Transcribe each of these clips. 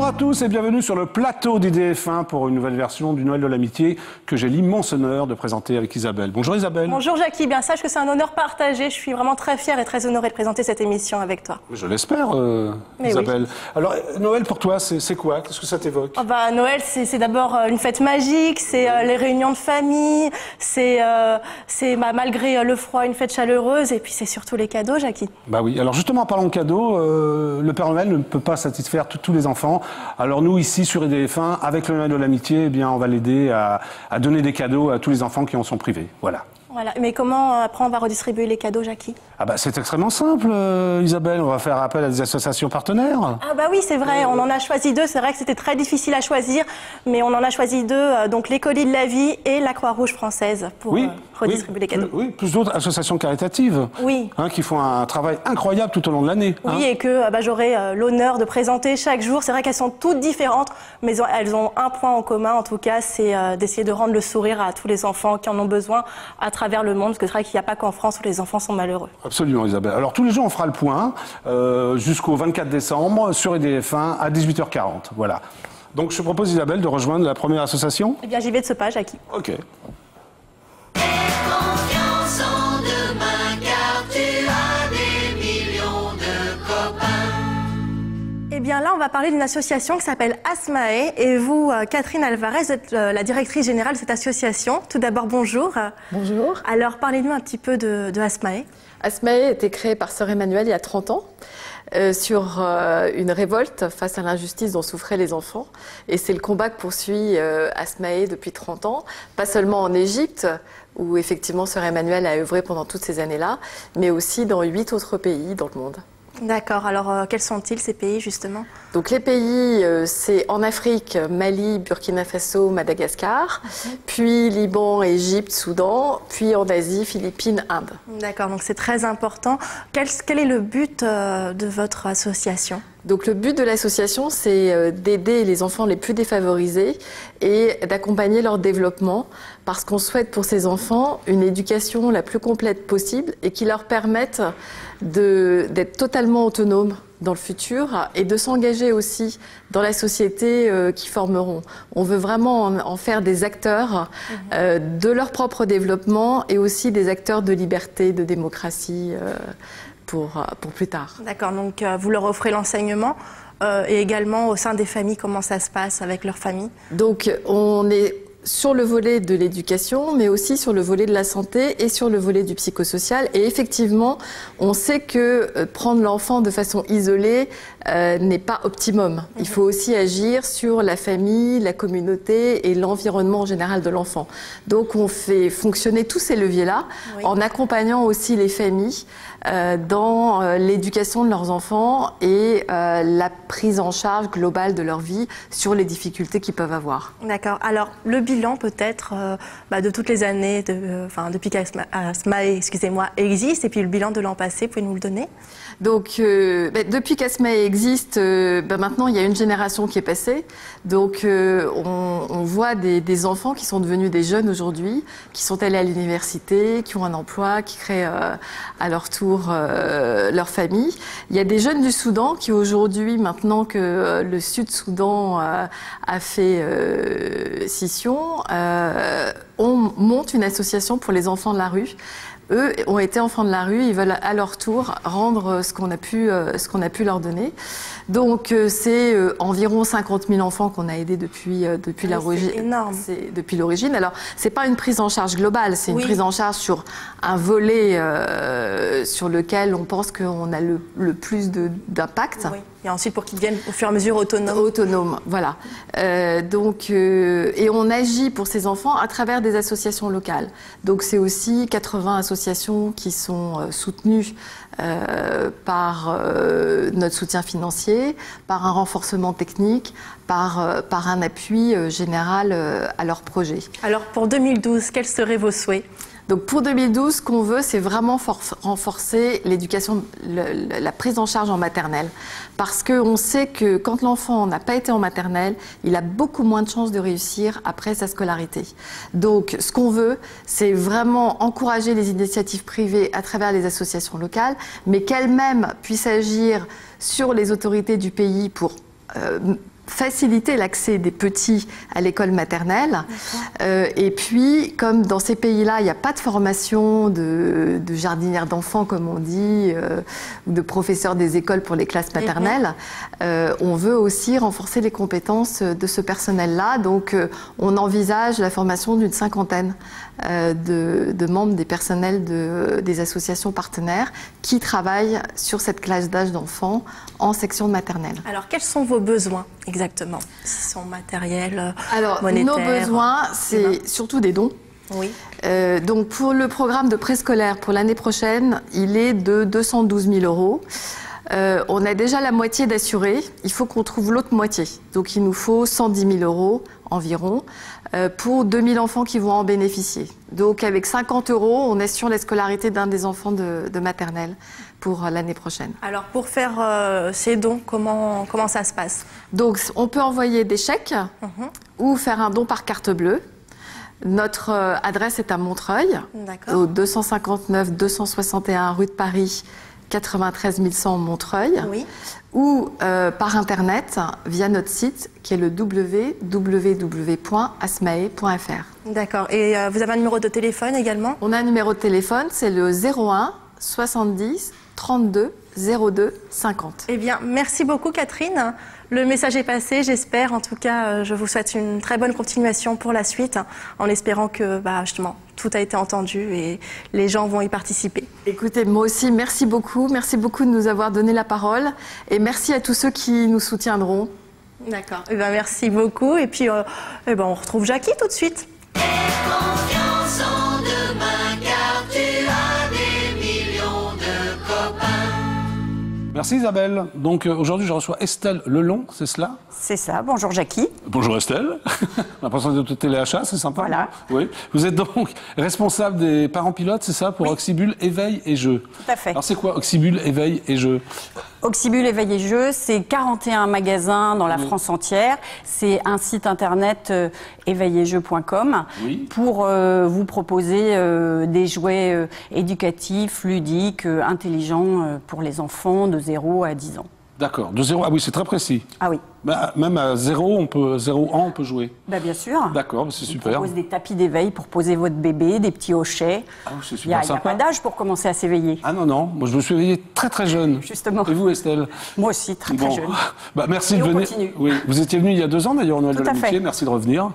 à tous et bienvenue sur le plateau d'IDF1 pour une nouvelle version du Noël de l'amitié que j'ai l'immense honneur de présenter avec Isabelle. Bonjour Isabelle. Bonjour Jackie, bien sache que c'est un honneur partagé. Je suis vraiment très fière et très honorée de présenter cette émission avec toi. Je l'espère Isabelle. Oui. Alors Noël pour toi c'est quoi? Qu'est-ce que ça t'évoque? Noël c'est d'abord une fête magique, c'est les réunions de famille, c'est malgré le froid une fête chaleureuse et puis c'est surtout les cadeaux Jackie. Bah oui, alors justement en parlant de cadeaux, le Père Noël ne peut pas satisfaire tous les enfants. Alors nous ici sur IDF1, avec le Noël de l'amitié, eh bien on va l'aider à donner des cadeaux à tous les enfants qui en sont privés. Voilà. Voilà. Mais comment après on va redistribuer les cadeaux, Jackie? C'est extrêmement simple, Isabelle. On va faire appel à des associations partenaires. Oui, c'est vrai. On en a choisi deux. C'est vrai que c'était très difficile à choisir, mais on en a choisi deux. Donc les Colis de la Vie et la Croix-Rouge française pour redistribuer les cadeaux. Oui, plus d'autres associations caritatives. Oui. Qui font un travail incroyable tout au long de l'année. Oui, et que j'aurai l'honneur de présenter chaque jour. C'est vrai qu'elles sont toutes différentes, mais elles ont un point en commun, en tout cas, c'est d'essayer de rendre le sourire à tous les enfants qui en ont besoin à travers le monde, parce que c'est vrai qu'il n'y a pas qu'en France où les enfants sont malheureux. Absolument, Isabelle. Alors tous les jours, on fera le point jusqu'au 24 décembre sur IDF1 à 18h40. Voilà. Donc je te propose, Isabelle, de rejoindre la première association. Eh bien, j'y vais de ce pas, Jackie. Ok. Eh bien là, on va parler d'une association qui s'appelle ASMAE. Et vous, Catherine Alvarez, vous êtes la directrice générale de cette association. Tout d'abord, bonjour. Bonjour. Alors, parlez-nous un petit peu de ASMAE. ASMAE a été créée par Sœur Emmanuelle il y a 30 ans. Sur une révolte face à l'injustice dont souffraient les enfants. Et c'est le combat que poursuit ASMAE depuis 30 ans, pas seulement en Égypte, où effectivement Sœur Emmanuelle a œuvré pendant toutes ces années-là, mais aussi dans 8 autres pays dans le monde. D'accord. Alors, quels sont-ils, ces pays, justement? Donc, les pays, c'est en Afrique, Mali, Burkina Faso, Madagascar, puis Liban, Égypte, Soudan, puis en Asie, Philippines, Inde. D'accord. Donc, c'est très important. Quel est le but de votre association? Donc le but de l'association, c'est d'aider les enfants les plus défavorisés et d'accompagner leur développement parce qu'on souhaite pour ces enfants une éducation la plus complète possible et qui leur permette d'être totalement autonomes dans le futur et de s'engager aussi dans la société qu'ils formeront. On veut vraiment en faire des acteurs de leur propre développement et aussi des acteurs de liberté, de démocratie pour plus tard. D'accord, donc vous leur offrez l'enseignement et également au sein des familles, comment ça se passe avec leurs familles? Donc on est sur le volet de l'éducation, mais aussi sur le volet de la santé et sur le volet du psychosocial. Et effectivement, on sait que prendre l'enfant de façon isolée n'est pas optimum. Il faut aussi agir sur la famille, la communauté et l'environnement en général de l'enfant. Donc on fait fonctionner tous ces leviers-là en accompagnant aussi les familles dans l'éducation de leurs enfants et la prise en charge globale de leur vie sur les difficultés qu'ils peuvent avoir. D'accord. Alors, le bilan peut-être de toutes les années, depuis qu'ASMAE, existe, et puis le bilan de l'an passé, pouvez-vous nous le donner? Donc, depuis qu'ASMAE existe, maintenant il y a une génération qui est passée. Donc, on voit des enfants qui sont devenus des jeunes aujourd'hui, qui sont allés à l'université, qui ont un emploi, qui créent à leur tour leur famille. Il y a des jeunes du Soudan qui aujourd'hui, maintenant que le Sud-Soudan a fait scission, on monte une association pour les enfants de la rue. Eux ont été enfants de la rue, ils veulent à leur tour rendre ce qu'on a pu leur donner. Donc c'est environ 50 000 enfants qu'on a aidés depuis l'origine. C'est énorme. Depuis l'origine. Alors c'est pas une prise en charge globale, c'est une prise en charge sur un volet sur lequel on pense qu'on a le plus d'impact. Oui. Et ensuite pour qu'ils deviennent au fur et à mesure autonomes. Autonomes, voilà. Et on agit pour ces enfants à travers des associations locales. Donc c'est aussi 80 associations qui sont soutenues par notre soutien financier, par un renforcement technique, par un appui général à leurs projets. Alors pour 2012, quels seraient vos souhaits? Donc pour 2012, ce qu'on veut, c'est vraiment renforcer l'éducation, la prise en charge en maternelle. Parce qu'on sait que quand l'enfant n'a pas été en maternelle, il a beaucoup moins de chances de réussir après sa scolarité. Donc ce qu'on veut, c'est vraiment encourager les initiatives privées à travers les associations locales, mais qu'elles-mêmes puissent agir sur les autorités du pays pour faciliter l'accès des petits à l'école maternelle. Et puis, comme dans ces pays-là, il n'y a pas de formation de jardinière d'enfants, comme on dit, ou de professeurs des écoles pour les classes maternelles, on veut aussi renforcer les compétences de ce personnel-là. Donc, on envisage la formation d'une 50aine de membres des personnels des associations partenaires qui travaillent sur cette classe d'âge d'enfants en section maternelle. Alors, quels sont vos besoins exactement? S'ils sont matériels, Alors, monétaires, nos besoins, c'est surtout des dons. Oui. Donc, pour le programme de préscolaire pour l'année prochaine, il est de 212 000 euros. On a déjà la moitié d'assurés. Il faut qu'on trouve l'autre moitié. Donc, il nous faut 110 000 euros environ pour 2000 enfants qui vont en bénéficier. Donc, avec 50 euros, on assure la scolarité d'un des enfants de maternelle pour l'année prochaine. Alors, pour faire ces dons, comment ça se passe? Donc, on peut envoyer des chèques ou faire un don par carte bleue. Notre adresse est à Montreuil, au 259 261 rue de Paris, 93 100 Montreuil, ou par Internet via notre site qui est le www.asmae.fr. D'accord. Et vous avez un numéro de téléphone également? On a un numéro de téléphone, c'est le 01 70 32 02 50. Eh bien, merci beaucoup Catherine. Le message est passé, j'espère. En tout cas, je vous souhaite une très bonne continuation pour la suite, en espérant que justement, tout a été entendu et les gens vont y participer. Écoutez, moi aussi, merci beaucoup. Merci beaucoup de nous avoir donné la parole. Et merci à tous ceux qui nous soutiendront. D'accord. Eh bien, merci beaucoup. Et puis, on retrouve Jackie tout de suite. Confiance en demain, car tu as des millions de copains. Merci Isabelle. Donc aujourd'hui je reçois Estelle Lelon, c'est cela? C'est ça. Bonjour Jackie. Bonjour Estelle. L'impression d'être au téléachat, c'est sympa. Voilà. Oui. Vous êtes donc responsable des parents pilotes, c'est ça, pour Oxybul, éveil et jeu. Tout à fait. Alors c'est quoi Oxybul, éveil et jeu? Oxybul, éveil et jeu, c'est 41 magasins dans la France entière. C'est un site internet éveilletjeux.com pour vous proposer des jouets éducatifs, ludiques, intelligents pour les enfants de 0 à 10 ans. D'accord. De 0, ah oui, c'est très précis. Ah oui. Bah, même à 0 ans, on peut jouer. Bah, bien sûr. D'accord, c'est super. On propose des tapis d'éveil pour poser votre bébé, des petits hochets. Ah, c'est Il super n'y a sympa. pas d'âge pour commencer à s'éveiller. Ah non, moi je me suis éveillé très très jeune. Justement. Et vous Estelle? Moi aussi, très jeune. Bah, merci Et de on venir. continue. Oui, vous étiez venu il y a 2 ans d'ailleurs au Noël de Tout à l'amitié. fait. Merci de revenir.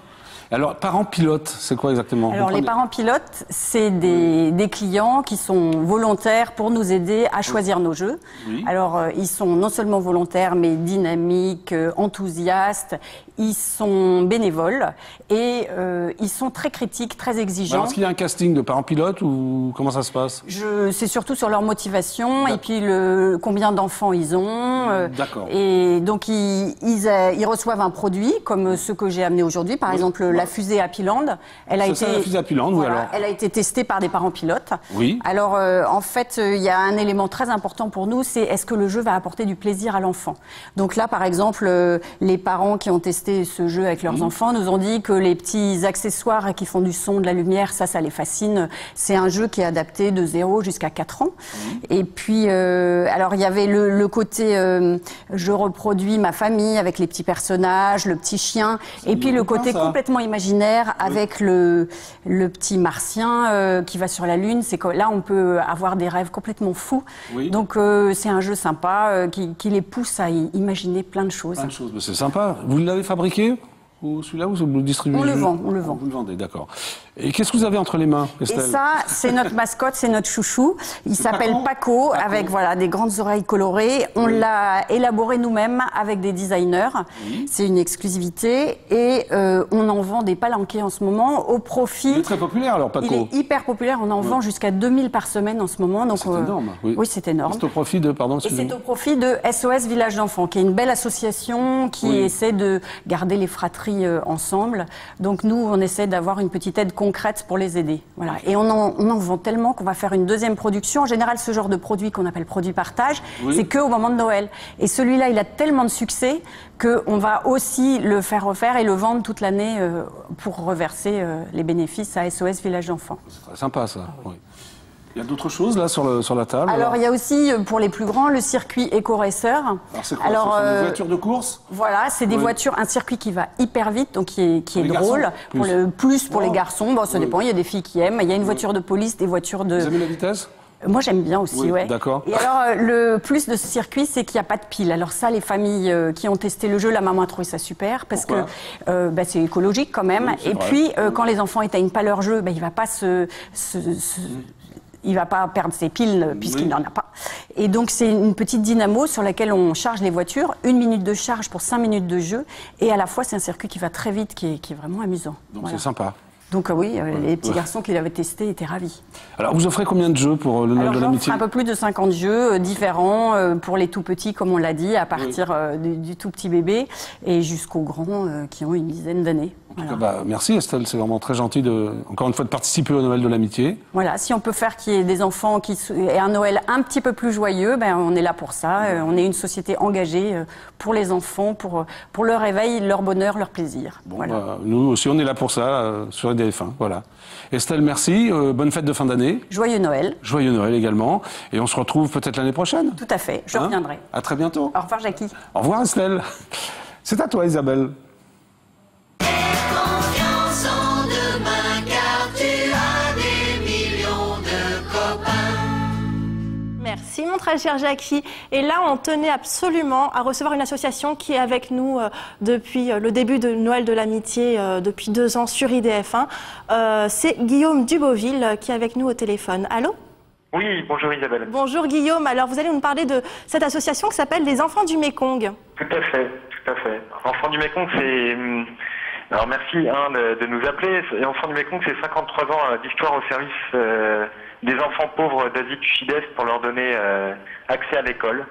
Alors, parents pilotes, c'est quoi exactement? Alors, les parents pilotes, c'est des clients qui sont volontaires pour nous aider à choisir nos jeux. Oui. Alors, ils sont non seulement volontaires, mais dynamiques, enthousiastes. Ils sont bénévoles et ils sont très critiques, très exigeants. Alors, est-ce qu'il y a un casting de parents pilotes ou comment ça se passe? C'est surtout sur leur motivation et puis combien d'enfants ils ont. D'accord. Et donc, ils reçoivent un produit comme ceux que j'ai amené aujourd'hui. Par exemple, la fusée Happyland. La fusée Happyland, oui, alors. Elle a été testée par des parents pilotes. Oui. Alors, en fait, il y a un élément très important pour nous, c'est est-ce que le jeu va apporter du plaisir à l'enfant? Donc là, par exemple, les parents qui ont testé ce jeu avec leurs enfants nous ont dit que les petits accessoires qui font du son, de la lumière, ça les fascine. C'est un jeu qui est adapté de 0 jusqu'à 4 ans. Et puis, alors, il y avait le côté je reproduis ma famille avec les petits personnages, le petit chien, et puis le côté complètement imaginaire avec le petit martien qui va sur la Lune. C'est que là, on peut avoir des rêves complètement fous. Oui. Donc, c'est un jeu sympa qui les pousse à imaginer plein de choses. Plein de choses, c'est sympa. Vous l'avez fabriqué? Ou celui-là, vous le distribuez? On le vend. Vous le vendez, d'accord. Et qu'est-ce que vous avez entre les mains, Estelle? Et ça, c'est notre mascotte, c'est notre chouchou. Il s'appelle Paco, avec des grandes oreilles colorées. On l'a élaboré nous-mêmes avec des designers. C'est une exclusivité. Et on en vend des palanquets en ce moment au profit... Il est très populaire, alors, Paco. Il est hyper populaire. On en vend jusqu'à 2000 par semaine en ce moment. Donc, c'est énorme. Oui, c'est énorme. C'est au profit de... Pardon, excusez-moi. Et c'est au profit de SOS Village d'Enfants, qui est une belle association qui essaie de garder les fratries ensemble. Donc nous, on essaie d'avoir une petite aide concrète pour les aider. Voilà. Et on en vend tellement qu'on va faire une deuxième production. En général, ce genre de produit qu'on appelle produit partage, c'est qu'au moment de Noël. Et celui-là, il a tellement de succès qu'on va aussi le faire refaire et le vendre toute l'année pour reverser les bénéfices à SOS Village d'Enfants. C'est très sympa, ça. Oui. Il y a d'autres choses là sur la table. Alors il y a aussi pour les plus grands le circuit Eco-Racer. Alors c'est quoi? Ce sont des voitures de course? Voilà, c'est des voitures, un circuit qui va hyper vite, donc qui est drôle. Plus. Pour les garçons, bon, ça dépend, il y a des filles qui aiment. Il y a une voiture de police, des voitures de... Vous aimez la vitesse? Moi, j'aime bien aussi, ouais. D'accord. Et alors, le plus de ce circuit, c'est qu'il n'y a pas de pile. Alors ça, les familles qui ont testé le jeu, la maman a trouvé ça super parce que c'est écologique quand même. Oui, et vrai. puis, quand les enfants éteignent pas leur jeu, il va pas il va pas perdre ses piles puisqu'il n'en a pas. Et donc, c'est une petite dynamo sur laquelle on charge les voitures. 1 minute de charge pour 5 minutes de jeu. Et à la fois, c'est un circuit qui va très vite, qui est vraiment amusant. Donc Voilà. c'est sympa. Donc oui, les petits garçons qui l'avaient testé étaient ravis. Alors vous offrez combien de jeux pour le Noël de Alors l'amitié? un peu plus de 50 jeux différents pour les tout petits, comme on l'a dit, à partir du tout petit bébé et jusqu'aux grands qui ont une dizaine d'années. Voilà. Merci Estelle, c'est vraiment très gentil encore une fois de participer au Noël de l'amitié. Voilà, si on peut faire qu'il y ait des enfants et un Noël un petit peu plus joyeux, on est là pour ça. On est une société engagée pour les enfants, pour leur réveil, leur bonheur, leur plaisir. Bon, voilà. Nous aussi on est là pour ça sur EDF1. Voilà. Estelle, merci. Bonne fête de fin d'année. Joyeux Noël. Joyeux Noël également. Et on se retrouve peut-être l'année prochaine. Tout à fait, je reviendrai. À très bientôt. Au revoir Jackie. Au revoir Estelle. C'est à toi Isabelle. Confiance en demain car tu as des millions de copains. Merci mon très cher Jackie. Et là, on tenait absolument à recevoir une association qui est avec nous depuis le début de Noël de l'amitié, depuis 2 ans sur IDF1. C'est Guillaume Duboville qui est avec nous au téléphone. Allô? Oui, bonjour Isabelle. Bonjour Guillaume. Alors vous allez nous parler de cette association qui s'appelle Les Enfants du Mékong. Tout à fait, tout à fait. Enfants du Mékong, c'est... Alors merci de nous appeler. Enfants du Mékong, c'est 53 ans d'histoire au service des enfants pauvres d'Asie du Sud-Est pour leur donner accès à l'école.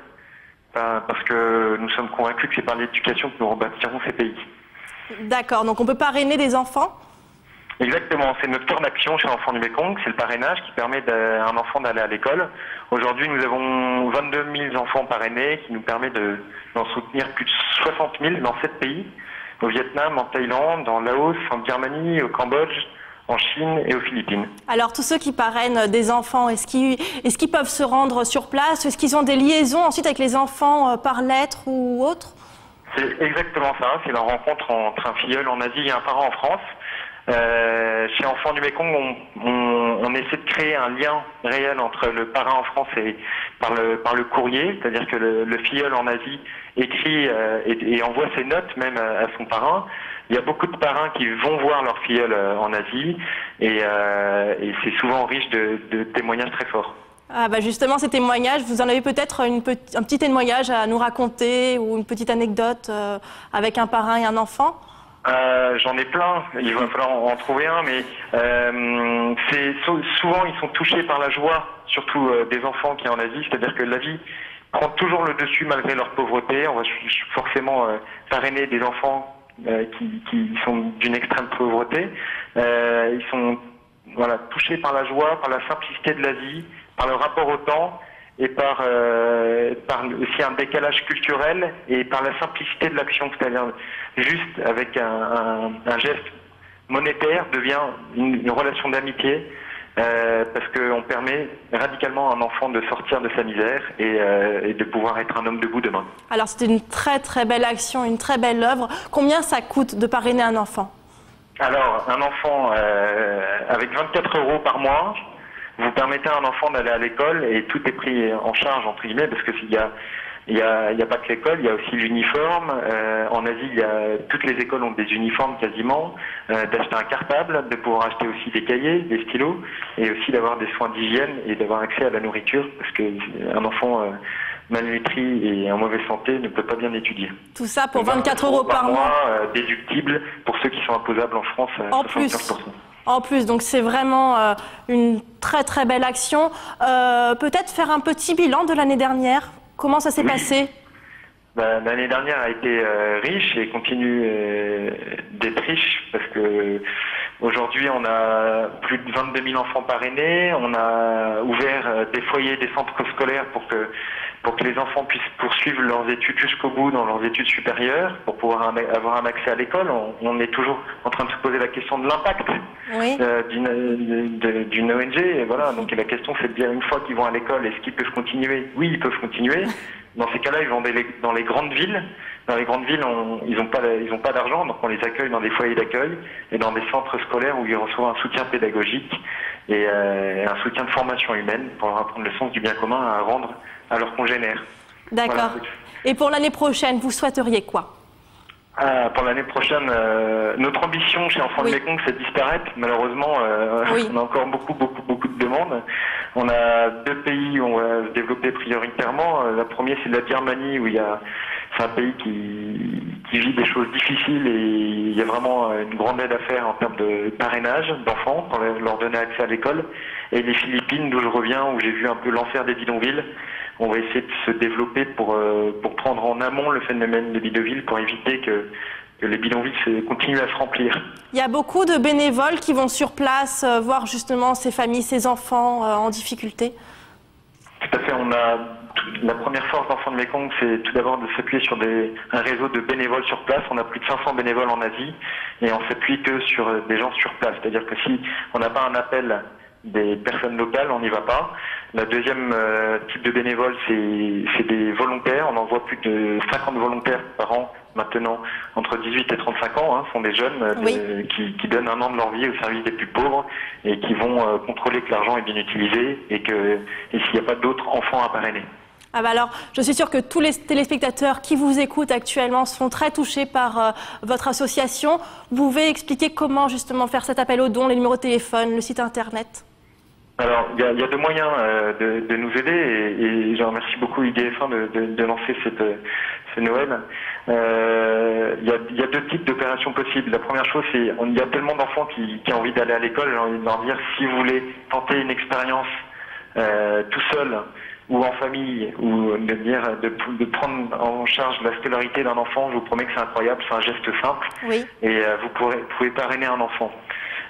Parce que nous sommes convaincus que c'est par l'éducation que nous rebâtirons ces pays. D'accord, donc on peut parrainer des enfants? Exactement, c'est notre cœur d'action chez Enfants du Mékong, c'est le parrainage qui permet à un enfant d'aller à l'école. Aujourd'hui, nous avons 22 000 enfants parrainés qui nous permet d'en soutenir plus de 60 000 dans 7 pays, au Vietnam, en Thaïlande, en Laos, en Birmanie, au Cambodge, en Chine et aux Philippines. Alors tous ceux qui parrainent des enfants, est-ce qu'ils peuvent se rendre sur place? Est-ce qu'ils ont des liaisons ensuite avec les enfants par lettre ou autre? C'est exactement ça, c'est la rencontre entre un filleul en Asie et un parent en France. Chez Enfants du Mékong, on essaie de créer un lien réel entre le parrain en France et par le courrier, c'est-à-dire que le filleul en Asie écrit et envoie ses notes même à son parrain. Il y a beaucoup de parrains qui vont voir leur filleul en Asie et c'est souvent riche de témoignages très forts. Ah bah justement, ces témoignages, vous en avez peut-être un petit témoignage à nous raconter ou une petite anecdote avec un parrain et un enfant? J'en ai plein, il va falloir en trouver un, mais souvent ils sont touchés par la joie, surtout des enfants qui sont en Asie, c'est-à-dire que la vie prend toujours le dessus malgré leur pauvreté. On va forcément parrainer des enfants qui sont d'une extrême pauvreté. Ils sont touchés par la joie, par la simplicité de la vie, par le rapport au temps et par aussi un décalage culturel et par la simplicité de l'action, c'est-à-dire juste avec un geste monétaire devient une relation d'amitié parce qu'on permet radicalement à un enfant de sortir de sa misère et de pouvoir être un homme debout demain. Alors c'était une très très belle action, une très belle œuvre. Combien ça coûte de parrainer un enfant? Alors un enfant avec 24 € par mois, vous permettez à un enfant d'aller à l'école et tout est pris en charge entre guillemets parce que s'il y a pas que l'école, il y a aussi l'uniforme. En Asie, toutes les écoles ont des uniformes quasiment. D'acheter un cartable, de pouvoir acheter aussi des cahiers, des stylos, et aussi d'avoir des soins d'hygiène et d'avoir accès à la nourriture, parce qu'un enfant malnutri et en mauvaise santé ne peut pas bien étudier. Tout ça pour 24 € par mois. Déductible pour ceux qui sont imposables en France à 75%. En plus, donc c'est vraiment une très très belle action. Peut-être faire un petit bilan de l'année dernière. Comment ça s'est passé? L'année dernière a été riche et continue d'être riche parce que aujourd'hui on a plus de 22 000 enfants parrainés. On a ouvert des foyers, des centres scolaires pour que pour que les enfants puissent poursuivre leurs études jusqu'au bout dans leurs études supérieures, pour pouvoir avoir un accès à l'école. On est toujours en train de se poser la question de l'impact d'une ONG. Et voilà, donc la question c'est de dire, une fois qu'ils vont à l'école, est-ce qu'ils peuvent continuer? Oui, ils peuvent continuer. Dans ces cas-là, ils vont dans les grandes villes. Dans les grandes villes, ils n'ont pas d'argent, donc on les accueille dans des foyers d'accueil et dans des centres scolaires où ils reçoivent un soutien pédagogique et un soutien de formation humaine pour leur apprendre le sens du bien commun à rendre à leurs congénères. D'accord. Voilà. Et pour l'année prochaine, vous souhaiteriez quoi? Pour l'année prochaine, notre ambition chez Enfants de Mékong, c'est de disparaître. Malheureusement, on a encore beaucoup de demandes. On a 2 pays où on va se développer prioritairement. Le premier, c'est la Birmanie, où c'est un pays qui vit des choses difficiles et il y a vraiment une grande aide à faire en termes de parrainage d'enfants pour leur donner accès à l'école. Et les Philippines, d'où je reviens, où j'ai vu un peu l'enfer des bidonvilles. On va essayer de se développer pour prendre en amont le phénomène des bidonvilles pour éviter que les bidonvilles continuent à se remplir. Il y a beaucoup de bénévoles qui vont sur place voir justement ces familles, ces enfants en difficulté. Tout à fait. La première force d'Enfants de Mékong, c'est tout d'abord de s'appuyer sur un réseau de bénévoles sur place. On a plus de 500 bénévoles en Asie et on s'appuie que sur des gens sur place. C'est-à-dire que si on n'a pas un appel des personnes locales, on n'y va pas. La deuxième type de bénévoles, c'est des volontaires. On envoie plus de 50 volontaires par an maintenant, entre 18 et 35 ans. Ce sont des jeunes qui donnent un an de leur vie au service des plus pauvres et qui vont contrôler que l'argent est bien utilisé et s'il n'y a pas d'autres enfants à parrainer. Ah bah alors, je suis sûre que tous les téléspectateurs qui vous écoutent actuellement sont très touchés par votre association. Vous pouvez expliquer comment justement faire cet appel aux dons, les numéros de téléphone, le site internet? Alors, il y a 2 moyens de nous aider et je remercie beaucoup IDF1 de lancer ce Noël. Il y a 2 types d'opérations possibles. La première chose, c'est il y a tellement d'enfants qui ont envie d'aller à l'école. J'ai envie de leur dire, si vous voulez tenter une expérience tout seul ou en famille, ou de prendre en charge la scolarité d'un enfant, je vous promets que c'est incroyable, c'est un geste simple. Oui. Et vous pouvez parrainer un enfant.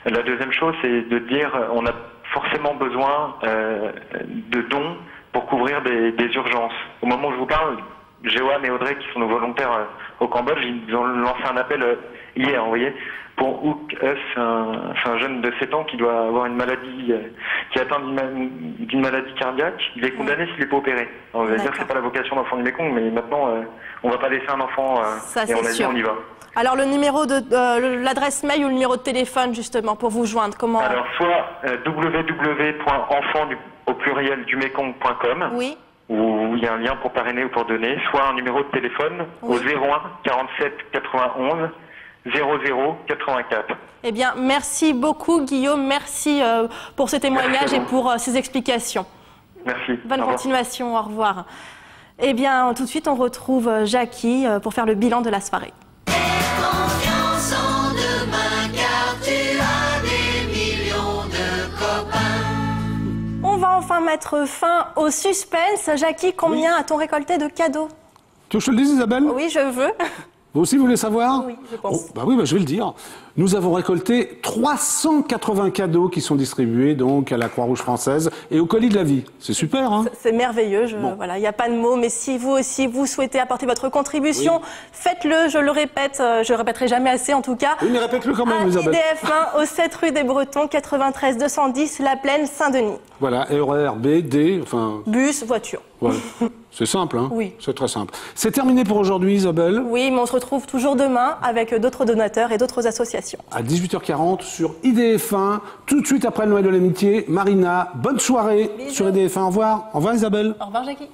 La deuxième chose, c'est de dire, on a forcément besoin de dons pour couvrir des urgences. Au moment où je vous parle, Jeoan et Audrey, qui sont nos volontaires au Cambodge, ils ont lancé un appel hier, vous voyez, pour Hook Us, c'est un jeune de 7 ans qui doit avoir une maladie, qui est atteint d'une maladie cardiaque. Il est condamné s'il n'est pas opéré. Alors, on va dire que c'est pas la vocation d'Enfants du Mékong, mais maintenant, on va pas laisser un enfant et on a dit on y va. Alors le numéro l'adresse mail ou le numéro de téléphone justement pour vous joindre, comment? Alors soit www.enfants@mekong.com. Oui. Où il y a un lien pour parrainer ou pour donner, soit un numéro de téléphone au 01 47 91 00 84. Eh bien, merci beaucoup Guillaume, merci pour ce témoignage et pour ces explications. Merci. Bonne continuation, au revoir. Eh bien, tout de suite, on retrouve Jackie pour faire le bilan de la soirée. Confiance en demain, car tu as des millions de copains. On va enfin mettre fin au suspense. Jackie, combien a-t-on récolté de cadeaux? Tu veux que je te le dise, Isabelle? Oui, je veux. Vous aussi, vous voulez savoir? Oui, je pense. Oui, je vais le dire. Nous avons récolté 380 cadeaux qui sont distribués donc à la Croix-Rouge française et au Colis de la Vie. C'est super, hein? C'est merveilleux. Voilà, il n'y a pas de mots. Mais si vous aussi, vous souhaitez apporter votre contribution, faites-le. Je le répète. Je le répéterai jamais assez, en tout cas. Oui, mais répète-le quand même, Isabelle. IDF1 au 7 rue des Bretons, 93 210, La Plaine, Saint-Denis. Voilà, RER B, D, enfin... Bus, voiture. Voilà. C'est simple, hein? Oui. C'est très simple. C'est terminé pour aujourd'hui, Isabelle. Oui, mais on se retrouve toujours demain avec d'autres donateurs et d'autres associations. À 18h40 sur IDF1, tout de suite après le Noël de l'amitié. Marina, bonne soirée. Bisous. Sur IDF1. Au revoir. Au revoir, Isabelle. Au revoir, Jackie.